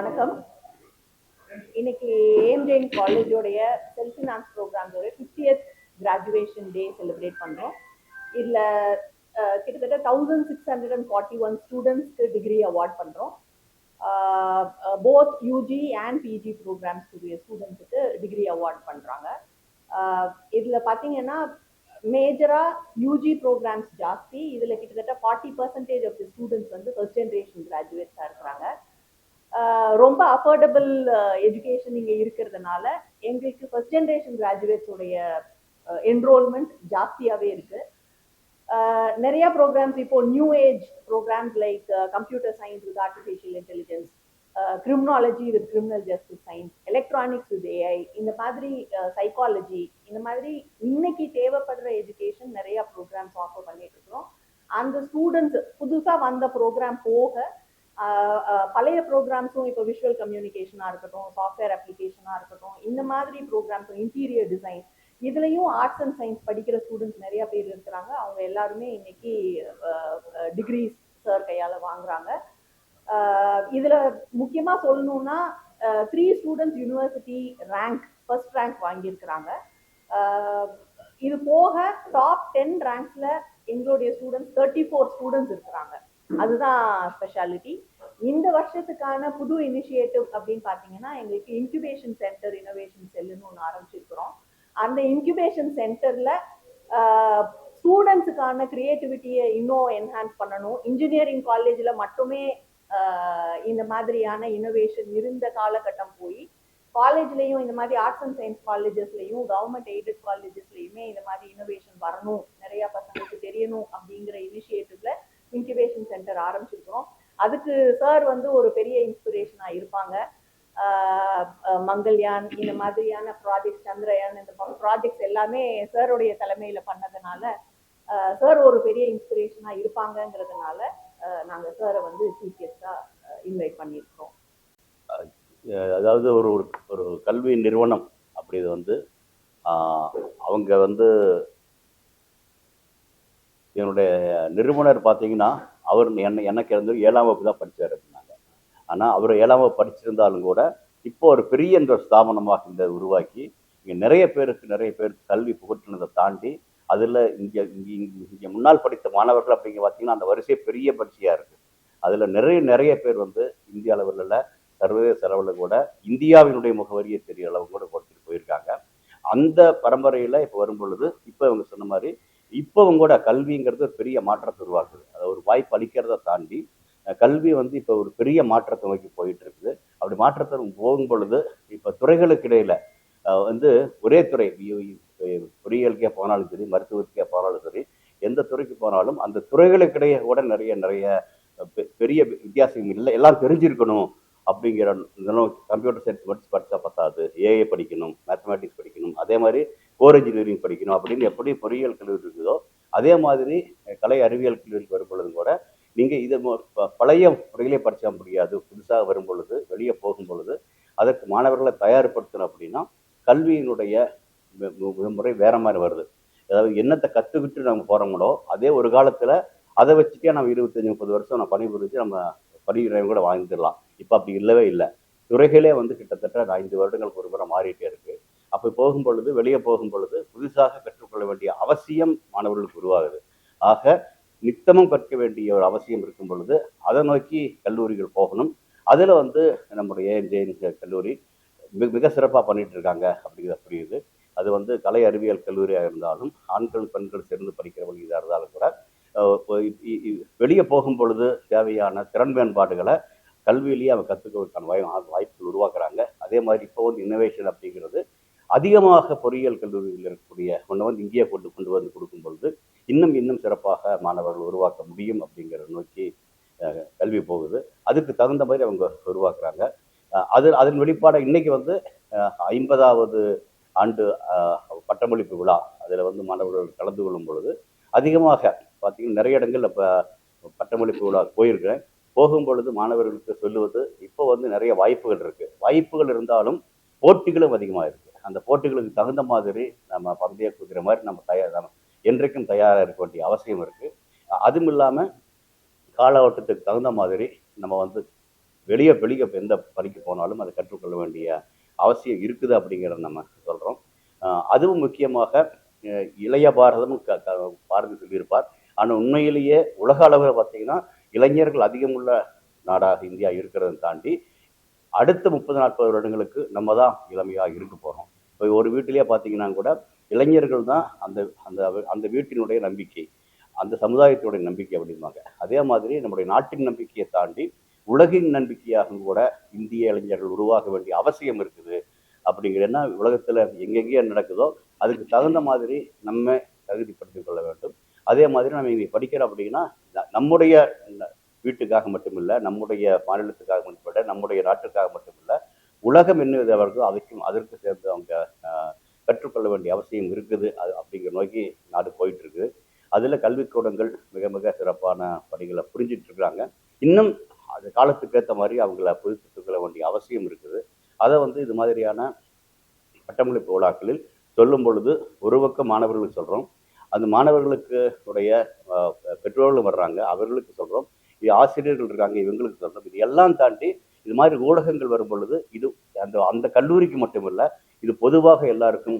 வணக்கம். இன்னைக்கு ஏஎம்ஜேஎன் காலேஜோடைய செல்ஃப் ஃபினான்ஸ் ப்ரோக்ராம்ஸோட 50th கிராஜுவேஷன் டே செலிப்ரேட் பண்ணுறோம். இதில் கிட்டத்தட்ட 1641 ஸ்டூடெண்ட்ஸ்க்கு டிகிரி அவார்ட் பண்ணுறோம். போத் யூஜி அண்ட் பிஜி ப்ரோக்ராம்ஸ்க்குரிய ஸ்டூடெண்ட்ஸுக்கு டிகிரி அவார்ட் பண்ணுறாங்க. இதில் பார்த்தீங்கன்னா மேஜராக யூஜி ப்ரோக்ராம்ஸ் ஜாஸ்தி. இதில் கிட்டத்தட்ட 40% ஆஃப் தி ஸ்டூடெண்ட்ஸ் வந்து ஃபர்ஸ்ட் ஜென்ரேஷன் கிராஜுவேட்ஸாக இருக்கிறாங்க. ரொம்ப அஃபோர்டபுள் எஜுகேஷன் இங்கே இருக்கிறதுனால எங்களுக்கு ஃபர்ஸ்ட் ஜென்ரேஷன் கிராஜுவேட்ஸோடைய என்ரோல்மெண்ட் ஜாஸ்தியாகவே இருக்கு. நிறைய ப்ரோக்ராம்ஸ் இப்போ new age programmes like computer science with artificial intelligence, criminology with criminal justice science, electronics with AI, இந்த மாதிரி சைக்காலஜி, இந்த மாதிரி இன்னைக்கு தேவைப்படுற எஜுகேஷன் நிறைய ப்ரோக்ராம்ஸ் ஆஃபர் பண்ணிட்டு இருக்கிறோம். அந்த ஸ்டூடெண்ட்ஸ் புதுசாக வந்த ப்ரோக்ராம் போக பழைய ப்ரோக்ராம்ஸும் இப்போ விஷுவல் கம்யூனிகேஷனாக இருக்கட்டும், சாஃப்ட்வேர் அப்ளிகேஷனாக இருக்கட்டும், இந்த மாதிரி ப்ரோக்ராம்ஸும் இன்டீரியர் டிசைன், இதுலேயும் ஆர்ட்ஸ் அண்ட் சயின்ஸ் படிக்கிற ஸ்டூடெண்ட்ஸ் நிறைய பேர் இருக்கிறாங்க. அவங்க எல்லாருமே இன்னைக்கு டிகிரிஸ் சார் கையால் வாங்குறாங்க. இதில் முக்கியமாக சொல்லணும்னா 3 ஸ்டூடெண்ட்ஸ் யூனிவர்சிட்டி ஃபர்ஸ்ட் ரேங்க் வாங்கியிருக்கிறாங்க. இது போக டாப் 10 ரேங்க்ஸில் எங்களுடைய ஸ்டூடெண்ட்ஸ் 34 ஸ்டூடெண்ட்ஸ் இருக்கிறாங்க. அதுதான் ஸ்பெஷாலிட்டி. இந்த வருஷத்துக்கான புது இனிஷியேட்டிவ் அப்படின்னு பார்த்தீங்கன்னா எங்களுக்கு இன்குபேஷன் சென்டர் இனோவேஷன் செல்லுன்னு ஒன்று ஆரம்பிச்சிருக்கிறோம். அந்த இன்குபேஷன் சென்டரில் ஸ்டூடெண்ட்ஸுக்கான கிரியேட்டிவிட்டியை இன்னும் என்ஹான்ஸ் பண்ணணும். இன்ஜினியரிங் காலேஜில் மட்டுமே இந்த மாதிரியான இனோவேஷன் இருந்த காலகட்டம் போய் காலேஜ்லேயும் இந்த மாதிரி ஆர்ட்ஸ் அண்ட் சயின்ஸ் காலேஜஸ்லையும் கவர்மெண்ட் எய்டட் காலேஜஸ்லையுமே இந்த மாதிரி இனோவேஷன் வரணும், நிறையா பசங்களுக்கு தெரியணும் அப்படிங்கிற இனிஷியேட்டிவ்ல இன்குபேஷன் சென்டர் ஆரம்பிச்சிருக்கிறோம். அதுக்கு சார் வந்து ஒரு பெரிய இன்ஸ்பிரேஷனாக இருப்பாங்க. மங்கள்யான், இந்த மாதிரியான ப்ராஜெக்ட், சந்திரயான், இந்த ப்ராஜெக்ட்ஸ் எல்லாமே சாருடைய தலைமையில் பண்ணதுனால சார் ஒரு பெரிய இன்ஸ்பிரேஷனாக இருப்பாங்கங்கிறதுனால நாங்கள் சாரை வந்து சீஃப் கெஸ்டாக இன்வைட் பண்ணியிருக்கிறோம். அதாவது ஒரு கல்வி நிறுவனம் அப்படி இது வந்து அவங்க வந்து என்னுடைய நிறுவனர் பார்த்தீங்கன்னா அவர் எனக்கு இருந்து 7ஆம் வகுப்பு தான் படித்தார் அப்படின்னாங்க. ஆனால் அவர் 7ஆம் வகுப்பு படிச்சிருந்தாலும் கூட இப்போ ஒரு பெரிய என்ற ஸ்தாபனமாக இந்த உருவாக்கி இங்கே நிறைய பேருக்கு கல்வி புகட்டினதை தாண்டி அதில் இங்கே முன்னால் படித்த மாணவர்கள் அப்படிங்க பார்த்தீங்கன்னா அந்த வரிசை பெரிய பரிசையாக இருக்குது. அதில் நிறைய பேர் வந்து இந்திய அளவில் சர்வதேச அளவில் கூட இந்தியாவினுடைய முகவரியை தெரிய அளவு கூட கொடுத்துட்டு போயிருக்காங்க. அந்த பரம்பரையில் இப்போ வரும் பொழுது இப்போ இவங்க சொன்ன மாதிரி இப்போ அவங்க கூட கல்விங்கிறது ஒரு பெரிய மாற்றத்தை உருவாக்குது. அதை ஒரு வாய்ப்பு அளிக்கிறத தாண்டி கல்வி வந்து இப்போ ஒரு பெரிய மாற்றத்தை நோக்கி போயிட்டு இருக்குது. அப்படி மாற்றத்தை போகும் பொழுது இப்போ துறைகளுக்கு இடையில வந்து ஒரே துறை, பொறியியலுக்கே போனாலும் சரி, மருத்துவத்துக்கே போனாலும் சரி, எந்த துறைக்கு போனாலும் அந்த துறைகளுக்கிடையே கூட நிறைய பெரிய வித்தியாசம் இல்லை, எல்லாம் தெரிஞ்சிருக்கணும் அப்படிங்கிற கம்ப்யூட்டர் சயின்ஸ் படித்தா பத்தாது, ஏஐ படிக்கணும், மேத்தமேட்டிக்ஸ் படிக்கணும், அதே மாதிரி கோர் இன்ஜினியரிங் படிக்கணும் அப்படின்னு எப்படி பொறியியல் கல்லூரி இருக்குதோ அதே மாதிரி கலை அறிவியல் கல்லூரிக்கு வரும் பொழுதும் கூட நீங்கள் இதை பழைய முறையிலே படித்தா முடியாது. புதுசாக வரும் பொழுது, வெளியே போகும் பொழுது அதற்கு மாணவர்களை தயார்படுத்தணும் அப்படின்னா கல்வியினுடைய முறை வேற மாதிரி வருது. அதாவது என்னத்தை கற்றுக்கிட்டு நம்ம போகிறோங்களோ அதே ஒரு காலத்தில் அதை வச்சுட்டே நம்ம 25-30 வருஷம் நம்ம பணிபுரிஞ்சு நம்ம பணியிடம் கூட வாழ்ந்துடலாம். இப்போ அப்படி இல்லவே இல்லை. துறைகளே வந்து கிட்டத்தட்ட 5 வருடங்களுக்கு ஒரு முறை மாறிட்டே இருக்கு. அப்போ போகும் பொழுது, வெளியே போகும் பொழுது புதுசாக கற்றுக்கொள்ள வேண்டிய அவசியம் மாணவர்களுக்கு உருவாகுது. ஆக நித்தமும் கற்க வேண்டிய ஒரு அவசியம் இருக்கும் பொழுது அதை நோக்கி கல்லூரிகள் போகணும். அதில் வந்து நம்முடைய ஏஎம்ஜேஎன் கல்லூரி மிக சிறப்பாக பண்ணிட்டு இருக்காங்க அப்படிங்கிறத புரியுது. அது வந்து கலை அறிவியல் கல்லூரியாக இருந்தாலும் ஆண்கள் பெண்கள் சேர்ந்து படிக்கிறவங்க இதாக இருந்தாலும் கூட வெளியே போகும் பொழுது தேவையான திறன் மேம்பாடுகளை கல்வியிலேயே அவங்க கற்றுக்கிறதுக்கான வாய்ப்புகள் உருவாக்குறாங்க. அதே மாதிரி இப்போ வந்து இன்னோவேஷன் அப்படிங்கிறது அதிகமாக பொறியியல் கல்லூரியில் இருக்கக்கூடிய ஒன்று வந்து இங்கேயே கொண்டு வந்து கொடுக்கும் பொழுது இன்னும் சிறப்பாக மாணவர்கள் உருவாக்க முடியும் அப்படிங்கிற நோக்கி கல்வி போகுது. அதுக்கு தகுந்த மாதிரி அவங்க உருவாக்குறாங்க. அதன் வெளிப்பாடாக இன்னைக்கு வந்து 50வது ஆண்டு பட்டமளிப்பு விழா, அதில் வந்து மாணவர்கள் கலந்து கொள்ளும் பொழுது அதிகமாக பார்த்தீங்கன்னா நிறைய இடங்கள் இப்போ பட்டமளிப்பு விழா போயிருக்கிறேன். போகும் பொழுது மாணவர்களுக்கு சொல்லுவது இப்போ வந்து நிறைய வாய்ப்புகள் இருக்குது. வாய்ப்புகள் இருந்தாலும் போட்டிகளும் அதிகமாக இருக்குது. அந்த போட்டிகளுக்கு தகுந்த மாதிரி நம்ம பந்தய குதிக்கிற மாதிரி நம்ம என்றைக்கும் தயாராக இருக்க வேண்டிய அவசியம் இருக்குது. அதுவும் இல்லாமல் கால ஓட்டத்துக்கு தகுந்த மாதிரி நம்ம வந்து வெளியே வெளியே எந்த பணிக்கு போனாலும் அதை கற்றுக்கொள்ள வேண்டிய அவசியம் இருக்குது அப்படிங்கிறத நம்ம சொல்கிறோம். அதுவும் முக்கியமாக இளைய பாரதம் பாரதி சொல்லியிருப்பார். ஆனால் உண்மையிலேயே உலக அளவில் பார்த்தீங்கன்னா இளைஞர்கள் அதிகமுள்ள நாடாக இந்தியா இருக்கிறத தாண்டி அடுத்த 30-40 வருடங்களுக்கு நம்ம தான் இளமையாக இருக்க போகிறோம். இப்போ ஒரு வீட்டிலேயே பார்த்தீங்கன்னா கூட இளைஞர்கள் தான் அந்த அந்த அந்த வீட்டினுடைய நம்பிக்கை, அந்த சமுதாயத்தினுடைய நம்பிக்கை அப்படிம்பாங்க. அதே மாதிரி நம்முடைய நாட்டின் நம்பிக்கையை தாண்டி உலகின் நம்பிக்கையாக கூட இந்திய இளைஞர்கள் உருவாக வேண்டிய அவசியம் இருக்குது. அப்படிங்கிறன்னா உலகத்தில் எங்கெங்கே நடக்குதோ அதுக்கு தகுந்த மாதிரி நம்ம தகுதிப்படுத்திக் கொள்ள வேண்டும். அதே மாதிரி நம்ம இங்கே படிக்கிறோம் அப்படின்னா நம்முடைய வீட்டுக்காக மட்டுமில்லை, நம்முடைய மாநிலத்துக்காக மட்டுமில்லை, நம்முடைய நாட்டுக்காக மட்டுமில்லை, உலகம் என்ன வருதோ அதற்கு சேர்ந்து அவங்க கற்றுக்கொள்ள வேண்டிய அவசியம் இருக்குது. அது அப்படிங்கிற நோக்கி நாடு போயிட்டு இருக்குது. அதில் கல்விக்கூடங்கள் மிக மிக சிறப்பான பணிகளை புரிஞ்சிட்டு இருக்கிறாங்க. இன்னும் அது காலத்துக்கு ஏற்ற மாதிரி அவங்கள புதுப்பித்துக் கொள்ள வேண்டிய அவசியம் இருக்குது. அதை இது மாதிரியான பட்டமளிப்பு விழாக்களில் சொல்லும் பொழுது ஒரு பக்கம் மாணவர்களுக்கு சொல்கிறோம், அந்த மாணவர்களுக்கு உடைய பெற்றோர்களும் வர்றாங்க, அவர்களுக்கு சொல்கிறோம், இது ஆசிரியர்கள் இருக்காங்க, இவங்களுக்கு சொல்கிறோம். இது எல்லாம் தாண்டி இது மாதிரி ஊடகங்கள் வரும் பொழுது இது அந்த அந்த கல்லூரிக்கு மட்டுமில்லை, இது பொதுவாக எல்லாருக்கும்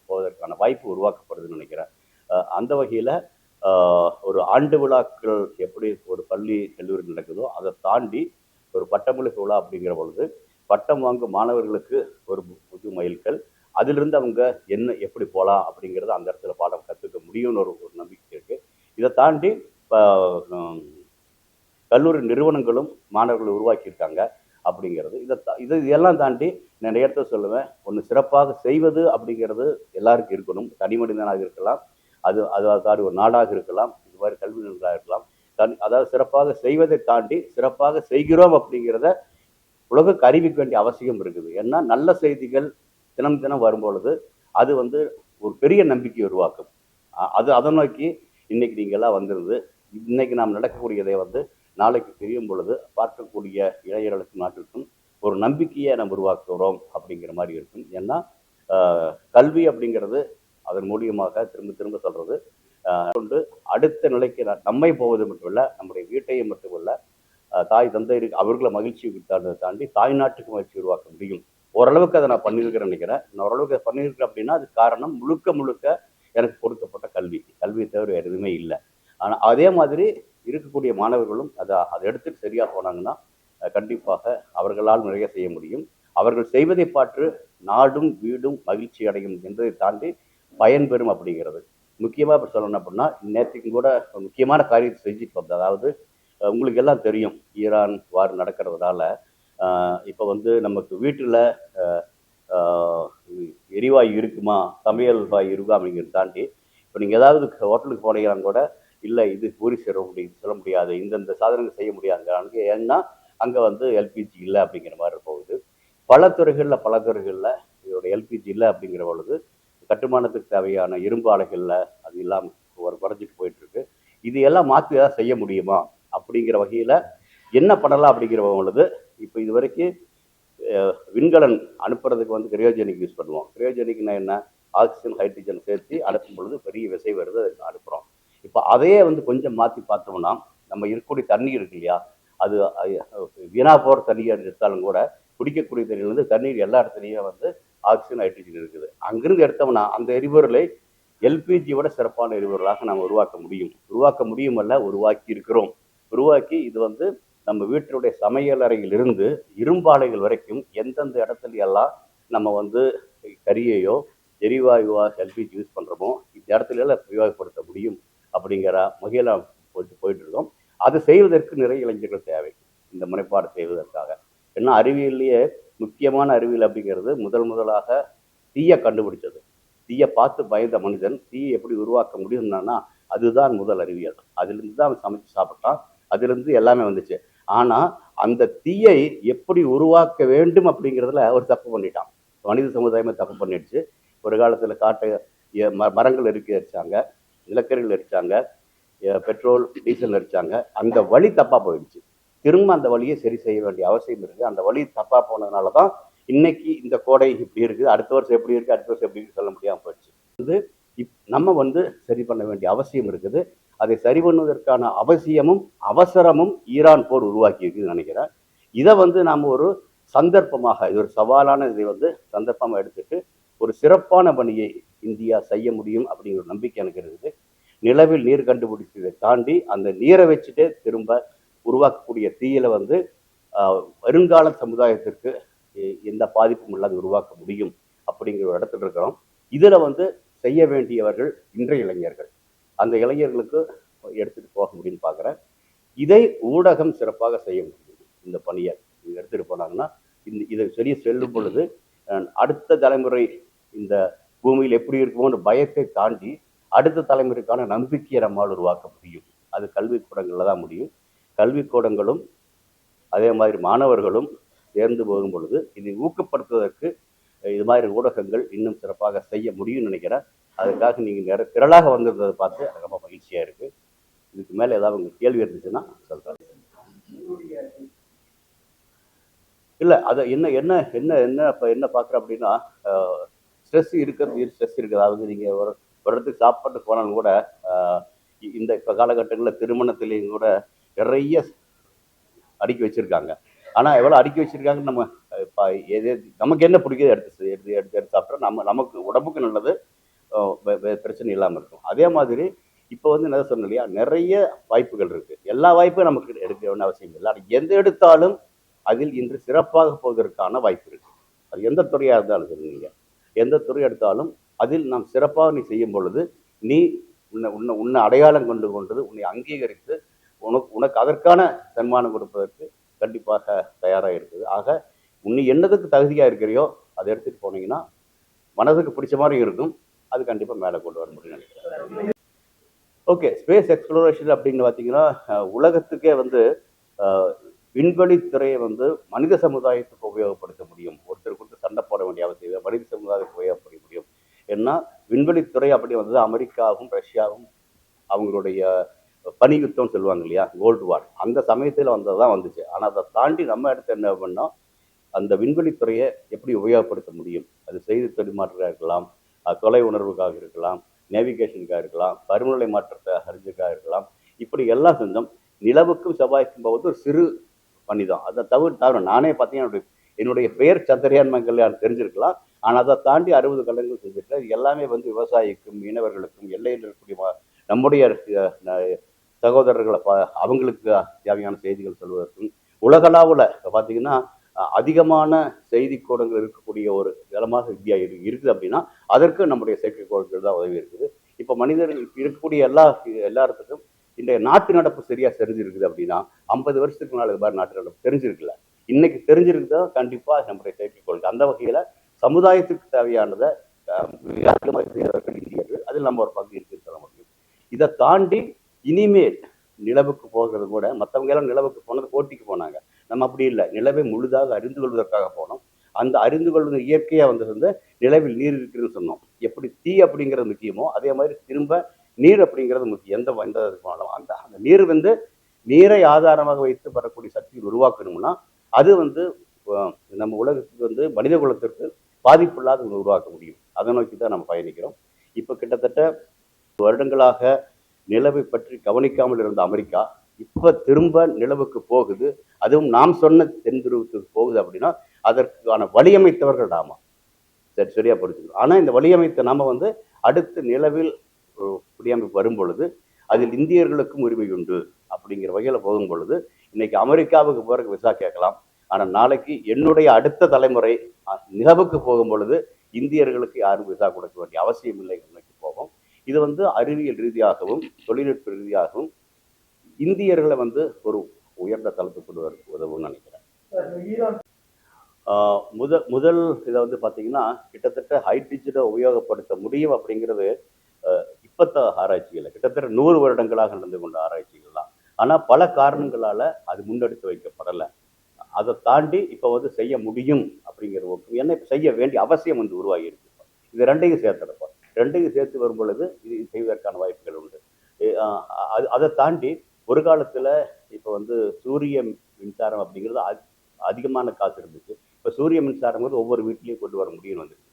போவதற்கான வாய்ப்பு உருவாக்கப்படுதுன்னு நினைக்கிறேன். அந்த வகையில் ஒரு ஆண்டு விழாக்கள் எப்படி ஒரு பள்ளி கல்லூரி நடக்குதோ அதை தாண்டி ஒரு பட்டமளிப்பு விழா அப்படிங்கிற பொழுது பட்டம் வாங்கும் மாணவர்களுக்கு ஒரு புது மைல்கல், அதிலிருந்து அவங்க என்ன எப்படி போகலாம் அப்படிங்கிறத அந்த இடத்துல பாடம் கற்றுக்க முடியும்னு ஒரு நம்பிக்கை இருக்குது. இதை தாண்டி கல்லூரி நிறுவனங்களும் மாணவர்களை உருவாக்கியிருக்காங்க அப்படிங்கிறது. இதெல்லாம் தாண்டி நான் இடத்த சொல்லுவேன், ஒன்று சிறப்பாக செய்வது அப்படிங்கிறது எல்லாருக்கும் இருக்கணும். தனி மனிதனாக இருக்கலாம், அது ஒரு நாடாக இருக்கலாம், இது மாதிரி கல்வி நிறுவனங்களாக இருக்கலாம். அதாவது சிறப்பாக செய்வதை தாண்டி சிறப்பாக செய்கிறோம் அப்படிங்கிறத உலகுக்கு அறிவிக்க வேண்டிய அவசியம் இருக்குது. ஏன்னா நல்ல செய்திகள் தினம் தினம் வரும்பொழுது அது ஒரு பெரிய நம்பிக்கை உருவாக்கும். அதை நோக்கி இன்னைக்கு நீங்கள்லாம் வந்துருது. இன்னைக்கு நாம் நடக்கக்கூடியதை நாளைக்கு தெரியும் பொழுது பார்க்கக்கூடிய இளைஞர்களுக்கும் நாட்டிற்கும் ஒரு நம்பிக்கையை நம்ம உருவாக்குகிறோம் அப்படிங்கிற மாதிரி இருக்கும். ஏன்னா கல்வி அப்படிங்கிறது அதன் மூலியமாக திரும்ப திரும்ப சொல்றது கொண்டு அடுத்த நிலைக்கு நம்மை போவது மட்டுமில்லை, நம்முடைய வீட்டையும் மட்டுமில்லை, தாய் தந்தை அவர்களை மகிழ்ச்சி தாண்டி தாய் நாட்டுக்கு மகிழ்ச்சி உருவாக்க முடியும். ஓரளவுக்கு அதை நான் பண்ணியிருக்கிறேன் நினைக்கிறேன். நான் ஓரளவுக்கு பண்ணியிருக்கிறேன் அப்படின்னா அது காரணம் முழுக்க எனக்கு கொடுக்கப்பட்ட கல்வியை தவிர வேறு எதுவுமே இல்லை. ஆனால் அதே மாதிரி இருக்கக்கூடிய மாணவர்களும் அதை எடுத்துட்டு சரியாக போனாங்கன்னா கண்டிப்பாக அவர்களால் நிறைய செய்ய முடியும். அவர்கள் செய்வதை பார்த்து நாடும் வீடும் மகிழ்ச்சி அடையும் என்பதை தாண்டி பயன்பெறும் அப்படிங்கிறது. முக்கியமாக இப்போ சொல்லணும் அப்படின்னா நேற்றுக்கும் கூட முக்கியமான காரியத்தை செஞ்சுட்டு வந்தது. அதாவது உங்களுக்கு எல்லாம் தெரியும், ஈரான் வார் நடக்கிறதுனால இப்போ நமக்கு வீட்டில் எரிவாயு இருக்குமா, சமையல் வாயு இருக்கா அப்படிங்கிறத தாண்டி இப்போ நீங்கள் ஏதாவது ஹோட்டலுக்கு போனீங்கன்னா கூட இல்லை இது பூரி சொல்ல முடியாது, இந்தந்த சாதனங்கள் செய்ய முடியாது. ஏன்னா அங்கே எல்பிஜி இல்லை அப்படிங்கிற மாதிரி போகுது. பல துறைகளில் இதோட எல்பிஜி இல்லை அப்படிங்கிற பொழுது கட்டுமானத்துக்கு தேவையான இரும்பு ஆலைகளில் அது இல்லாமல் குறைஞ்சிட்டு போயிட்டுருக்கு. இது எல்லாம் மாற்றி ஏதாவது செய்ய முடியுமா அப்படிங்கிற வகையில் என்ன பண்ணலாம் அப்படிங்கிற பொழுது இப்போ இது வரைக்கும் விண்கலன் அனுப்புறதுக்கு கிரையோஜெனிக் யூஸ் பண்ணுவோம். கிரையோஜெனிக்னா என்ன, ஆக்சிஜன் ஹைட்ரஜன் சேர்த்து அனுப்பும் பொழுது பெரிய விசை வருது, அனுப்புகிறோம். இப்போ அதையே கொஞ்சம் மாற்றி பார்த்தோம்னா நம்ம இருக்கக்கூடிய தண்ணீர் இருக்கு இல்லையா, அது வீணா போகிற தண்ணீர் எடுத்தாலும் கூட குடிக்கக்கூடிய தண்ணீர் தண்ணீர் எல்லா இடத்துலையும் ஆக்சிஜன் ஹைட்ரஜன் இருக்குது. அங்கிருந்து எடுத்தோம்னா அந்த எரிபொருளை எல்பிஜியோட சிறப்பான எரிபொருளாக நாம் உருவாக்க முடியுமல்ல, உருவாக்கி இருக்கிறோம். உருவாக்கி இது நம்ம வீட்டினுடைய சமையலறையிலிருந்து இரும்பாலைகள் வரைக்கும் எந்தெந்த இடத்துல எல்லாம் நம்ம கரியையோ எரிவாயுவா எல்பிஜி யூஸ் பண்ணுறோமோ இந்த இடத்துல எல்லாம் உபயோகப்படுத்த முடியும் அப்படிங்கிற வகையில் போயிட்டு இருக்கோம். அது செய்வதற்கு நிறைய இளைஞர்கள் தேவை, இந்த முனைப்பாடு செய்வதற்காக. ஏன்னா அறிவியல்லையே முக்கியமான அறிவியல் அப்படிங்கிறது முதலாக தீயை கண்டுபிடிச்சது. தீயை பார்த்து பயந்த மனிதன் தீயை எப்படி உருவாக்க முடியும்னா அதுதான் முதல் அறிவியல். அதிலிருந்து தான் அவன் சமைச்சு சாப்பிட்டான், அதிலிருந்து எல்லாமே வந்துச்சு. ஆனால் அந்த தீயை எப்படி உருவாக்க வேண்டும் அப்படிங்கிறதுல ஒரு தப்பு பண்ணிட்டான். மனித சமுதாயமே தப்பு பண்ணிடுச்சு. ஒரு காலத்தில் மரங்கள் எரிச்சாங்க, நிலக்கரிகள் எரிச்சாங்க, பெட்ரோல் டீசல் எரிச்சாங்க. அந்த வழி தப்பாக போயிடுச்சு. திரும்ப அந்த வழியை சரி செய்ய வேண்டிய அவசியம் இருக்குது. அந்த வழி தப்பாக போனதுனால தான் இன்னைக்கு இந்த கோடை இப்படி இருக்குது, அடுத்த வருஷம் எப்படி இருக்குது, அடுத்த வருஷம் எப்படி இருக்குது சொல்ல முடியாமல் போயிடுச்சு. நம்ம சரி பண்ண வேண்டிய அவசியம் இருக்குது. அதை சரி பண்ணுவதற்கான அவசியமும் அவசரமும் ஈரான் போர் உருவாக்கி இருக்குதுன்னு நினைக்கிறேன். இதை வந்து நாம் ஒரு சந்தர்ப்பமாக, இது ஒரு சவாலான இதை வந்து சந்தர்ப்பமாக எடுத்துட்டு ஒரு சிறப்பான பணியை இந்தியா செய்ய முடியும் அப்படிங்கிற ஒரு நம்பிக்கை எனக்கு இருக்குது. நிலவில் நீர் கண்டுபிடிச்சதை தாண்டி அந்த நீரை வச்சுட்டே திரும்ப உருவாக்கக்கூடிய தீயில வந்து வருங்கால சமுதாயத்திற்கு எந்த பாதிப்பும் இல்லாத உருவாக்க முடியும் அப்படிங்கிற ஒரு இடத்துல இருக்கிறோம். இதுல வந்து செய்ய வேண்டியவர்கள் இன்றைய இளைஞர்கள். அந்த இளைஞர்களுக்கு எடுத்துட்டு போக முடியும்னு பார்க்குறேன். இதை ஊடகம் சிறப்பாக செய்ய முடியும். இந்த பணியை எடுத்துட்டு போனாங்கன்னா இதை சரி செல்லும் பொழுது அடுத்த தலைமுறை இந்த பூமியில் எப்படி இருக்குமோன்ற பயத்தை தாண்டி அடுத்த தலைமுறைக்கான நம்பிக்கையை நம்மால் உருவாக்க முடியும். அது கல்விக்கூடங்களில் தான் முடியும். கல்விக்கூடங்களும் அதே மாதிரி மாணவர்களும் சேர்ந்து போகும் பொழுது இதை ஊக்கப்படுத்துவதற்கு இது மாதிரி ஊடகங்கள் இன்னும் சிறப்பாக செய்ய முடியும்னு நினைக்கிறேன். அதுக்காக நீங்கள் திரளாக வந்திருந்ததை பார்த்து எனக்கு ரொம்ப மகிழ்ச்சியாக இருக்குது. இதுக்கு மேலே ஏதாவது உங்களுக்கு கேள்வி இருந்துச்சுன்னா சொல்கிறேன். இல்லை அதை என்ன என்ன என்ன என்ன இப்போ என்ன பார்க்குறேன் அப்படின்னா, ஸ்ட்ரெஸ் இருக்குது. அதாவது நீங்கள் ஒரு இடத்துக்கு சாப்பாட்டு போனாலும் கூட இந்த இப்போ காலகட்டங்களில் திருமணத்திலையும் கூட நிறைய அடுக்கி வச்சுருக்காங்க. ஆனால் எவ்வளோ அடுக்கி வச்சுருக்காங்கன்னு நம்ம நமக்கு என்ன பிடிக்குது எடுத்து சாப்பிட்டா நமக்கு உடம்புக்கு நல்லது, பிரச்சனை இல்லாமல் இருக்கும். அதே மாதிரி இப்போ வந்து என்ன சொன்னேன் இல்லையா, நிறைய வாய்ப்புகள் இருக்குது. எல்லா வாய்ப்பும் நமக்கு எடுக்க வேண்டிய அவசியம் இல்லை. ஆனால் எந்த எடுத்தாலும் அதில் இன்று சிறப்பாக போவதற்கான வாய்ப்பு இருக்குது. அது எந்த துறையாக இருந்தாலும் சரி, நீங்கள் எந்த துறை எடுத்தாலும் அதில் நாம் சிறப்பாக நீ செய்யும் பொழுது நீ உன்னை அடையாளம் கொண்டது உன்னை அங்கீகரித்து உனக்கு அதற்கான சன்மானம் கொடுப்பதற்கு கண்டிப்பாக தயாராக இருக்குது. ஆக உன்னை என்னதுக்கு தகுதியாக இருக்கிறியோ அதை எடுத்துகிட்டு போனீங்கன்னா மனதுக்கு பிடிச்ச மாதிரி இருக்கும். அது கண்டிப்பாக மேலே கொண்டு வர முடியும்னு நினைக்கிறேன். ஓகே, ஸ்பேஸ் எக்ஸ்ப்ளோரேஷன் அப்படின்னு பார்த்தீங்கன்னா உலகத்துக்கே வந்து விண்வெளி துறையை வந்து மனித சமுதாயத்துக்கு உபயோகப்படுத்த முடியும். ஒருத்தருக்கு ஒருத்தர் சண்டை போட வேண்டிய அவசியம் மனித சமுதாயத்துக்கு உபயோகப்படுத்த முடியும். ஏன்னா விண்வெளித்துறை அப்படி வந்து அமெரிக்காவும் ரஷ்யாவும் அவங்களுடைய பனியுத்தம் சொல்லுவாங்க இல்லையா, கோல்டு வார், அந்த சமயத்தில் வந்தது தான் வந்துச்சு. ஆனால் அதை தாண்டி நம்ம இடத்துல என்ன பண்ணோம், அந்த விண்வெளித்துறையை எப்படி உபயோகப்படுத்த முடியும். அது செய்தி பரிமாற்றமாக இருக்கலாம், தொலை உணர்வுக்காக இருக்கலாம், நேவிகேஷனுக்காக இருக்கலாம், பருவநிலை மாற்றத்தை அறிஞ்சுக்காக இருக்கலாம். இப்படி எல்லாம் செஞ்சோம். நிலவுக்கும் செவ்வாய்க்கும் போவது ஒரு சிறு பணி தான். அதை தவிர நானே பார்த்தீங்கன்னா என்னுடைய பெயர் சந்திரயான் மங்கள்யான் தெரிஞ்சிருக்கலாம். ஆனால் அதை தாண்டி 60 கலங்கள் செஞ்சுருக்கேன். இது எல்லாமே வந்து விவசாயிக்கும் மீனவர்களுக்கும் எல்லையில் இருக்கக்கூடிய நம்முடைய சகோதரர்களை அவங்களுக்கு தேவையான செய்திகள் சொல்வதற்கும் உலகளாவில் பார்த்தீங்கன்னா அதிகமான செய்தி கோடங்கள் இருக்கக்கூடிய ஒரு இடமாக இந்தியா இருக்குது அப்படின்னா அதற்கு நம்முடைய செயற்கைக்கோள்கள் தான் உதவி இருக்குது. இப்போ மனிதர்கள் இருக்கக்கூடிய எல்லாத்துக்கும் இன்றைய நாட்டு நடப்பு சரியா தெரிஞ்சிருக்குது அப்படின்னா 50 வருஷத்துக்கு முன்னால் இது மாதிரி நாட்டு நடப்பு தெரிஞ்சிருக்குல்ல, இன்னைக்கு தெரிஞ்சிருக்குதா கண்டிப்பாக நம்முடைய செயற்கைக்கோள்கள். அந்த வகையில் சமுதாயத்துக்கு தேவையானதை இந்தியர்கள் அதில் நம்ம ஒரு பங்கு இருக்குன்னு சொல்ல முடியும். இதை தாண்டி இனிமேல் நிலவுக்கு போகிறது கூட மற்றவங்க எல்லாம் நிலவுக்கு போனது போட்டிக்கு போனாங்க. நம்ம அப்படி இல்லை, நிலவை முழுதாக அறிந்து கொள்வதற்காக போனோம். அந்த அறிந்து கொள்வது இயற்கையாக வந்தது நிலவில் நீர் இருக்குதுன்னு சொன்னோம். எப்படி தீ அப்படிங்கிறது முக்கியமோ அதே மாதிரி திரும்ப நீர் அப்படிங்கிறது முக்கியம். எந்த போனாலும் அந்த நீர் வந்து நீரை ஆதாரமாக வைத்து வரக்கூடிய சக்தியை உருவாக்கணும்னா அது வந்து நம்ம உலகத்துக்கு வந்து மனித குலத்திற்கு பாதிப்பு இல்லாத உருவாக்க முடியும். அதை நோக்கி தான் நம்ம பயணிக்கிறோம். இப்போ கிட்டத்தட்ட வருடங்களாக நிலவை பற்றி கவனிக்காமல் இருந்த அமெரிக்கா இப்போ திரும்ப நிலவுக்கு போகுது. அதுவும் நாம் சொன்ன தென் துருவத்துக்கு போகுது அப்படின்னா அதற்கான வழியமைத்தவர்கள் நாம சரியா புரிஞ்சுக்கணும். ஆனால் இந்த வழியமைத்த நாம வந்து அடுத்து நிலவில் குடியமைப்பு வரும் பொழுது அதில் இந்தியர்களுக்கும் உரிமை உண்டு அப்படிங்கிற வகையில் போகும் பொழுது இன்னைக்கு அமெரிக்காவுக்கு போறதுக்கு விசா கேட்கலாம். ஆனால் நாளைக்கு என்னுடைய அடுத்த தலைமுறை நிலவுக்கு போகும் பொழுது இந்தியர்களுக்கு யாரும் விசா கொடுக்க வேண்டிய அவசியம் இல்லை நோக்கி போகும். இது வந்து அறிவியல் ரீதியாகவும் தொழில்நுட்ப ரீதியாகவும் இந்தியர்களை வந்து ஒரு உயர்ந்த தளத்துக்கு கொண்டு வர உதவும்னு நினைக்கிறேன். முதல் இதை வந்து பார்த்தீங்கன்னா கிட்டத்தட்ட ஹைட்ரஜனை உபயோகப்படுத்த முடியும் அப்படிங்கிறது இப்பத்த ஆராய்ச்சிகள் கிட்டத்தட்ட 100 வருடங்களாக நடந்து கொண்ட ஆராய்ச்சிகள் தான். ஆனால் பல காரணங்களால் அது முன்னெடுத்து வைக்கப்படலை. அதை தாண்டி இப்போ வந்து செய்ய முடியும் அப்படிங்கிற என்ன செய்ய வேண்டிய அவசியம் வந்து உருவாகி இருக்கு. இது ரெண்டையும் சேர்த்துறப்போ சேர்த்து வரும் பொழுது இது செய்வதற்கான வாய்ப்புகள் உண்டு. அதை தாண்டி ஒரு காலத்தில் இப்போ வந்து சூரிய மின்சாரம் அப்படிங்கிறது அதிகமான காசு இருந்துச்சு. இப்போ சூரிய மின்சாரம் வந்து ஒவ்வொரு வீட்லேயும் கொண்டு வர முடியும்னு வந்துருக்கு.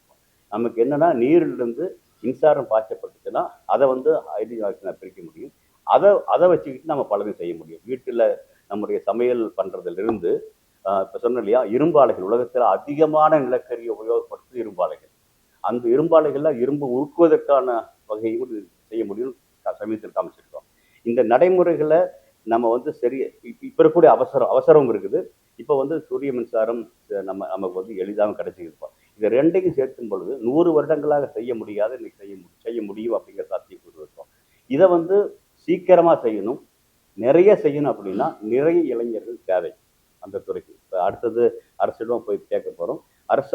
நமக்கு என்னன்னா நீரிலிருந்து மின்சாரம் பாய்ச்சப்பட்டுச்சுன்னா அதை வந்து ஹைட்ரஜன் ஆக்சைடை பிரிக்க முடியும். அதை வச்சுக்கிட்டு நம்ம பலதையும் செய்ய முடியும். வீட்டில் நம்முடைய சமையல் பண்ணுறதுலேருந்து இப்போ சொன்னேன் இல்லையா, இரும்பாலைகள் உலகத்தில் அதிகமான நிலக்கரியை உபயோகப்படுத்துவது இரும்பாலைகள். அந்த இரும்பாலைகள்லாம் இரும்பு உருக்குவதற்கான வகையும் செய்ய முடியும் சமீபத்தில் காமிச்சிருக்கோம். இந்த நடைமுறைகளை நம்ம வந்து சரி இப்போ இருக்கக்கூடிய அவசரம் இருக்குது. இப்போ வந்து சூரிய மின்சாரம் நமக்கு வந்து எளிதாக கிடைச்சிருப்போம். இதை ரெண்டையும் சேர்க்கும் பொழுது 100 வருடங்களாக செய்ய முடியாத இன்னைக்கு செய்ய முடியும் அப்படிங்கிற சாத்தியக்கூறு இருக்கும். இதை வந்து சீக்கிரமாக செய்யணும், நிறைய செய்யணும் அப்படின்னா நிறைய இளைஞர்கள் தேவை அந்த துறைக்கு. இப்போ அடுத்தது அரசிடம் போய் கேட்க போகிறோம்.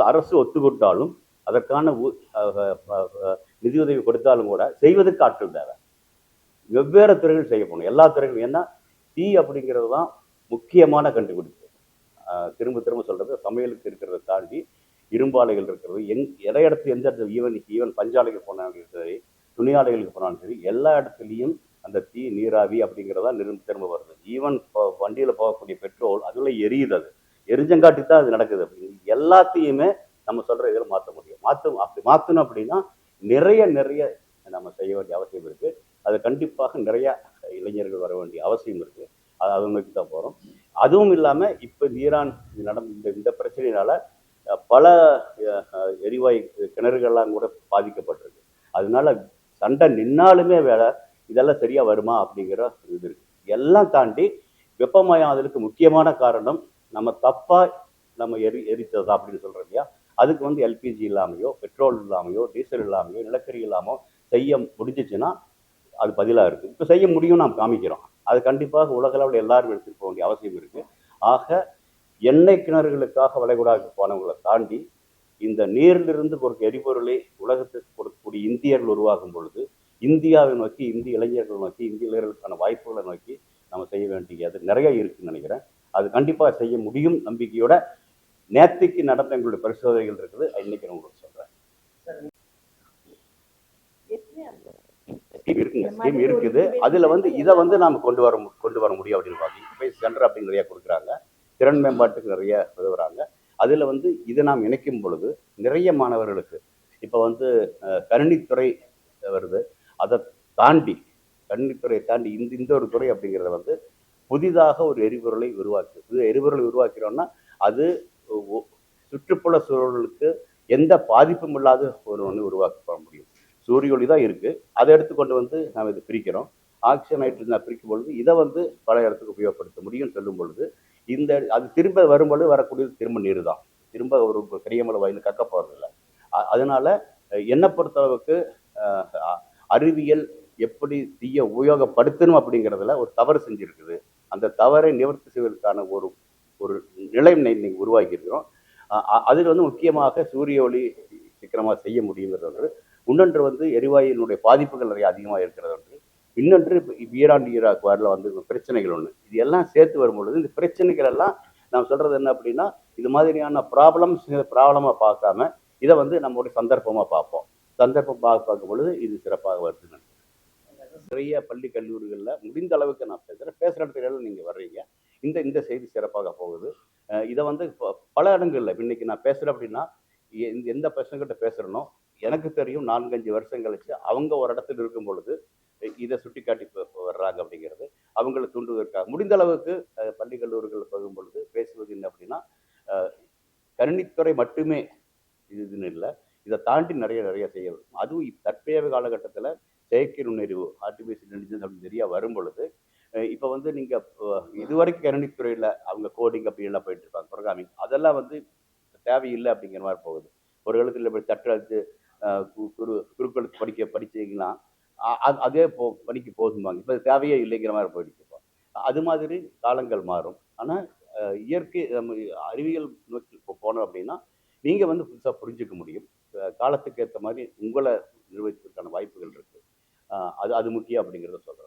அரசு ஒத்துக்கொண்டாலும் அதற்கான நிதியுதவி கொடுத்தாலும் கூட செய்வதற்கு ஆட்கள் தேவை. வெவ்வேறு துறைகள் செய்ய போகணும், எல்லா துறைகளும். ஏன்னா டீ அப்படிங்கிறது தான் முக்கியமான கண்டுபிடிப்பு. திரும்ப திரும்ப சொல்றது, சமையலுக்கு இருக்கிறத தாண்டி இரும்பாலைகள் இருக்கிறது, எந்த இடத்துல எந்த இடத்துல ஈவன் பஞ்சாலைக்கு போனாலும் சரி, துணியாலைகளுக்கு போனாலும் சரி, எல்லா இடத்துலையும் அந்த தீ நீராவி அப்படிங்கிறதா திரும்ப வருது. ஈவன் வண்டியில் போகக்கூடிய பெட்ரோல் அதுல எரியுது. அது எரிஞ்சங்காட்டி தான் அது நடக்குது. அப்படின்னு எல்லாத்தையுமே நம்ம சொல்ற இதில் மாற்ற முடியும். அப்படி மாற்றணும் அப்படின்னா நிறைய நம்ம செய்ய வேண்டிய அவசியம் இருக்கு. அது கண்டிப்பாக நிறைய இளைஞர்கள் வர வேண்டிய அவசியம் இருக்கு. அதை நோக்கி தான் போறோம். அதுவும் இல்லாம இப்ப ஈரான் நடந்த இந்த பிரச்சனையினால பல எரிவாயு கிணறுகள்லாம் கூட பாதிக்கப்பட்டிருக்கு. அதனால சண்டை நின்னாலுமே வேலை இதெல்லாம் சரியா வருமா அப்படிங்கிற இது இருக்கு. எல்லாம் தாண்டி வெப்பமயமாதலுக்கு முக்கியமான காரணம் நம்ம தப்பா எரித்ததா அப்படின்னு சொல்றோம் இல்லையா. அதுக்கு வந்து எல்பிஜி இல்லாமையோ, பெட்ரோல் இல்லாமையோ, டீசல் இல்லாமையோ, நிலக்கரி இல்லாமோ செய்ய முடிஞ்சிச்சுன்னா அது பதிலாக இருக்கு. இப்போ செய்ய முடியும், நாம் காமிக்கிறோம். அது கண்டிப்பாக உலகளவில் எல்லாரும் எடுத்துட்டு போக வேண்டிய அவசியம் இருக்கு. ஆக எண்ணெய் கிணறுகளுக்காக வளைகுடாவுக்கு போனவங்களை தாண்டி இந்த நீரிலிருந்து ஒரு எரிபொருளை உலகத்துக்கு கொடுக்கக்கூடிய இந்தியர்கள் உருவாகும் பொழுது இந்தியாவை நோக்கி, இந்திய இளைஞர்கள் நோக்கி, இந்திய இளைஞர்களுக்கான வாய்ப்புகளை நோக்கி நம்ம செய்ய வேண்டியது நிறைய இருக்குன்னு நினைக்கிறேன். அது கண்டிப்பாக செய்ய முடியும் நம்பிக்கையோட நேற்றுக்கு நடந்த எங்களுடைய பரிசோதனைகள் இருக்குது. இன்னைக்கு நான் உங்களுக்கு சொல்றேன். ஸ்கீம் இருக்குது. அதுல வந்து இதை வந்து நாம கொண்டு வர முடியும் அப்படின்னு பார்த்தீங்கன்னா சென்டர் அப்படின்னு நிறைய கொடுக்குறாங்க. திறன் மேம்பாட்டுக்கு நிறைய உதவுறாங்க. அதுல வந்து இதை நாம் இணைக்கும் பொழுது நிறைய மாணவர்களுக்கு இப்போ வந்து கணினித்துறை வருது. அதை தாண்டி கணினித்துறையை தாண்டி இந்த ஒரு துறை அப்படிங்கிறத வந்து புதிதாக ஒரு எரிபொருளை உருவாக்கிறோம்னா அது சுற்றுப்புற சூழலுக்கு எந்த பாதிப்பும் இல்லாத ஒன்று உருவாக்க முடியும். சூரிய ஒளி தான் இருக்கு, அதை எடுத்துக்கொண்டு வந்து நாம் இதை பிரிக்கிறோம். ஆக்சிஜன் நைட்ரஜன் பிரிக்கும் பொழுது இதை வந்து பல இடத்துக்கு உபயோகப்படுத்த முடியும் சொல்லும் பொழுது அது திரும்ப வரும்பொழுது வரக்கூடியது திரும்ப நீர் தான். திரும்ப ஒரு பெரியமலை வாயில் கக்க போறதில்லை. அதனால என்னை பொறுத்தளவுக்கு அறிவியல் எப்படி தீய உபயோகப்படுத்தணும் அப்படிங்கிறதுல ஒரு தவறு செஞ்சிருக்குது. அந்த தவறை நிவர்த்தி செய்வதற்கான ஒரு நிலை இன்னைக்கு உருவாக்கி இருக்கிறோம். அதில் வந்து முக்கியமாக சூரிய ஒளி சீக்கிரமாக செய்ய முடியுங்கிறது ஒன்று. இன்னொன்று வந்து எரிவாயுனுடைய பாதிப்புகள் நிறைய அதிகமாக இருக்கிறது ஒன்று. இன்னொன்று ஈரான் ஈராக் வாரில் வந்து பிரச்சனைகள் ஒன்று. இது எல்லாம் சேர்த்து வரும்பொழுது இந்த பிரச்சனைகள் எல்லாம் நாம் சொல்றது என்ன அப்படின்னா, இது மாதிரியான ப்ராப்ளமாக பார்க்காம இதை வந்து நம்மளுடைய சந்தர்ப்பமாக பார்ப்போம். சந்தர்ப்பம் பார்க்கும் பொழுது இது சிறப்பாக வருதுன்னு நிறைய பள்ளி கல்லூரிகளில் முடிந்த அளவுக்கு நான் பேசுகிற இடத்துல நீங்கள் வர்றீங்க. இந்த செய்தி சிறப்பாக போகுது. இதை வந்து பல இடங்கள்ல இன்னைக்கு நான் பேசுகிறேன் அப்படின்னா எந்த பசங்கிட்ட பேசுகிறனோ எனக்கு தெரியும் 4-5 வருஷம் கழிச்சு அவங்க ஒரு இடத்துல இருக்கும் பொழுது இதை சுட்டி காட்டி வர்றாங்க அப்படிங்கிறது அவங்களை தூண்டுவதற்காக முடிந்த அளவுக்கு பள்ளி கல்லூரிகள் போகும் பொழுது பேசுவது என்ன அப்படின்னா, கணினித்துறை மட்டுமே இதுன்னு இல்லை, இதை தாண்டி நிறைய செய்ய. அதுவும் தற்போதைய காலகட்டத்தில் செயற்கை நுண்ணறிவு ஆர்டிஃபிஷியல் இன்டெலிஜென்ஸ் அப்படின்னு நிறையா வரும் பொழுது இப்போ வந்து நீங்கள் இதுவரைக்கும் கணினித்துறையில் அவங்க கோடிங் அப்படி எல்லாம் போயிட்டு இருப்பாங்க, ப்ரோக்ராமிங், அதெல்லாம் வந்து தேவையில்லை அப்படிங்கிற மாதிரி போகுது. ஒரு எழுத்துல இப்படி தட்டெழுத்து குறுக்கெழுத்து படிச்சீங்கன்னா அதே படிக்க போதும்பாங்க. இப்போ தேவையே இல்லைங்கிற மாதிரி போயிடுச்சு. அது மாதிரி காலங்கள் மாறும். ஆனால் இயற்கை அறிவியல் நோக்கி போனோம் அப்படின்னா நீங்கள் வந்து புதுசாக புரிஞ்சுக்க முடியும். காலத்துக்கு ஏற்ற மாதிரி உங்களை நிர்வகிப்பதற்கான வாய்ப்புகள் இருக்குது. அது முக்கியம் அப்படிங்கிறத சொல்கிறேன்.